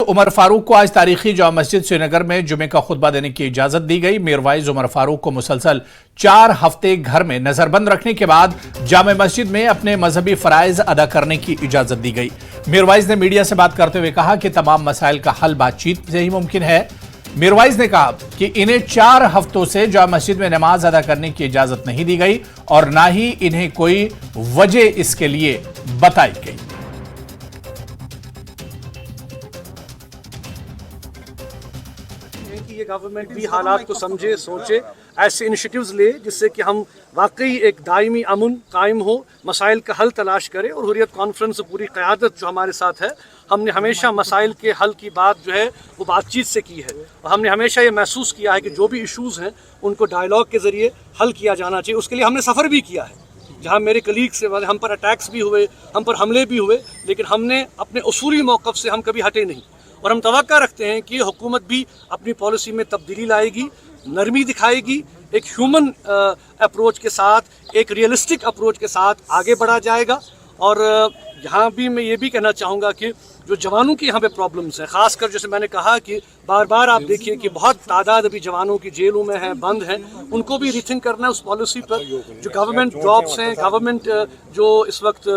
उमर फारूक को आज तारीखी जामा मस्जिद श्रीनगर में जुमे का खुतबा देने की इजाजत दी गई। मीरवाइज उमर फारूक को मुसलसल 4 हफ्ते घर में नजरबंद रखने के बाद जामा मस्जिद में अपने मजहबी फराइज अदा करने की इजाजत दी गई। मीरवाइज ने मीडिया से बात करते हुए कहा कि तमाम मसाइल का हल बातचीत से ही मुमकिन है। मीरवाइज ने कहा कि इन्हें 4 हफ्तों से जामा मस्जिद में नमाज अदा करने की इजाजत नहीं दी गई और ना ही इन्हें कोई वजह इसके लिए बताई गई। कि ये गवर्नमेंट भी हालात को समझे, सोचे, ऐसे इनिशिएटिव्स ले जिससे कि हम वाकई एक दायमी अमन कायम हो, मसाइल का हल तलाश करें। और हुर्रियत कॉन्फ्रेंस पूरी क़यादत जो हमारे साथ है, हमने हमेशा मसाइल के हल की बात जो है वो बातचीत से की है और हमने हमेशा ये महसूस किया है कि जो भी इशूज़ हैं उनको डायलॉग के ज़रिए हल किया जाना चाहिए। उसके लिए हमने सफ़र भी किया है, जहाँ मेरे कलीग से हम पर अटैक्स भी हुए, हम पर हमले भी हुए, लेकिन हमने अपने उसूली मौक़िफ़ से हम कभी हटे नहीं। और हम तवक्का रखते हैं कि हुकूमत भी अपनी पॉलिसी में तब्दीली लाएगी, नरमी दिखाएगी, एक ह्यूमन अप्रोच के साथ, एक रियलिस्टिक अप्रोच के साथ आगे बढ़ा जाएगा। और यहाँ भी मैं ये भी कहना चाहूँगा कि जो जवानों की यहाँ पे प्रॉब्लम्स हैं, ख़ासकर जैसे मैंने कहा कि बार बार आप देखिए कि बहुत तादाद अभी जवानों की जेलों में हैं, बंद हैं, उनको भी रीथिंक करना है उस पॉलिसी पर। जो गवर्नमेंट जॉब्स हैं, गवर्नमेंट जो इस वक्त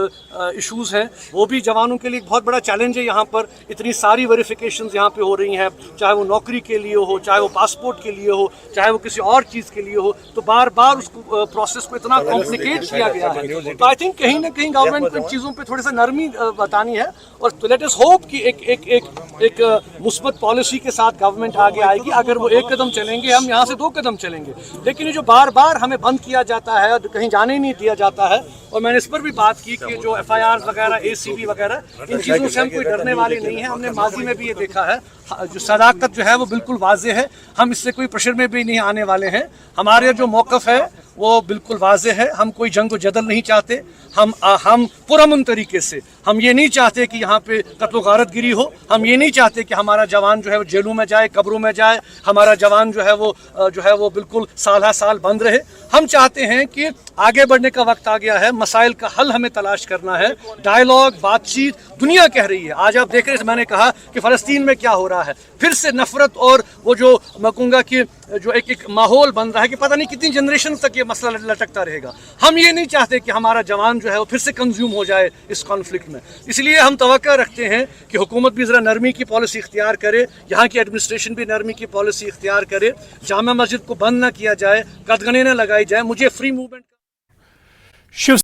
इश्यूज़ हैं, वो भी जवानों के लिए बहुत बड़ा चैलेंज है। यहाँ पर इतनी सारी वेरिफिकेशंस यहाँ पे हो रही हैं, चाहे वो नौकरी के लिए हो, चाहे वो पासपोर्ट के लिए हो, चाहे वो किसी और चीज़ के लिए हो, तो बार बार उस प्रोसेस को इतना कॉम्प्लिकेट किया गया है। तो आई थिंक कहीं ना कहीं गवर्नमेंट को इन चीज़ों पर थोड़ी सा नरमी बतानी है। और लेट अस होप कि एक मुस्बत पॉलिसी के साथ गवर्नमेंट आगे आएगी। अगर वो 1 कदम चलेंगे, हम यहाँ से 2 कदम चलेंगे। लेकिन ये जो बार बार हमें बंद किया जाता है, कहीं जाने नहीं दिया जाता है, और मैंने इस पर भी बात की कि जो FIR वगैरह, ACB वगैरह, इन चीज़ों से हम कोई डरने वाले नहीं हैं। हमने माजी में भी ये देखा है, जो सदाकत जो है वो बिल्कुल वाज़ेह है, हम इससे कोई प्रेशर में भी नहीं आने वाले हैं। हमारे जो मौक़िफ़ है वो बिल्कुल वाज़ेह है, हम कोई जंग व जदल नहीं चाहते। हम पुरअमन तरीके से, हम ये नहीं चाहते कि यहाँ पे कत्ल गारत गिरी हो, हम ये नहीं चाहते कि हमारा जवान जो है वो जेलों में जाए, कब्रों में जाए, हमारा जवान जो है वो बिल्कुल साल हर साल बंद रहे। हम चाहते हैं कि आगे बढ़ने का वक्त आ गया है, मसाइल का हल हमें तलाश करना है, डायलॉग, बातचीत। दुनिया कह रही है, आज आप देख रहे हैं, मैंने कहा कि फ़लस्तीन में क्या हो रहा है, फिर से नफरत और वो जो मैं कहूँगा कि जो एक माहौल बन रहा है कि पता नहीं कितनी जनरेशन तक ये मसला लटकता रहेगा। हम ये नहीं चाहते कि हमारा जवान जो है वो फिर से कंज्यूम हो जाए इस कॉन्फ्लिक्ट में। इसलिए हम तवक्का रखते हैं कि हुकूमत भी ज़रा नरमी की पॉलिसी इख्तियार करे, यहाँ की एडमिनिस्ट्रेशन भी नरमी की पॉलिसी इख्तियार करे, जामा मस्जिद को बंद ना किया जाए, कदगने न लगाई जाए। मुझे फ्री मूवमेंट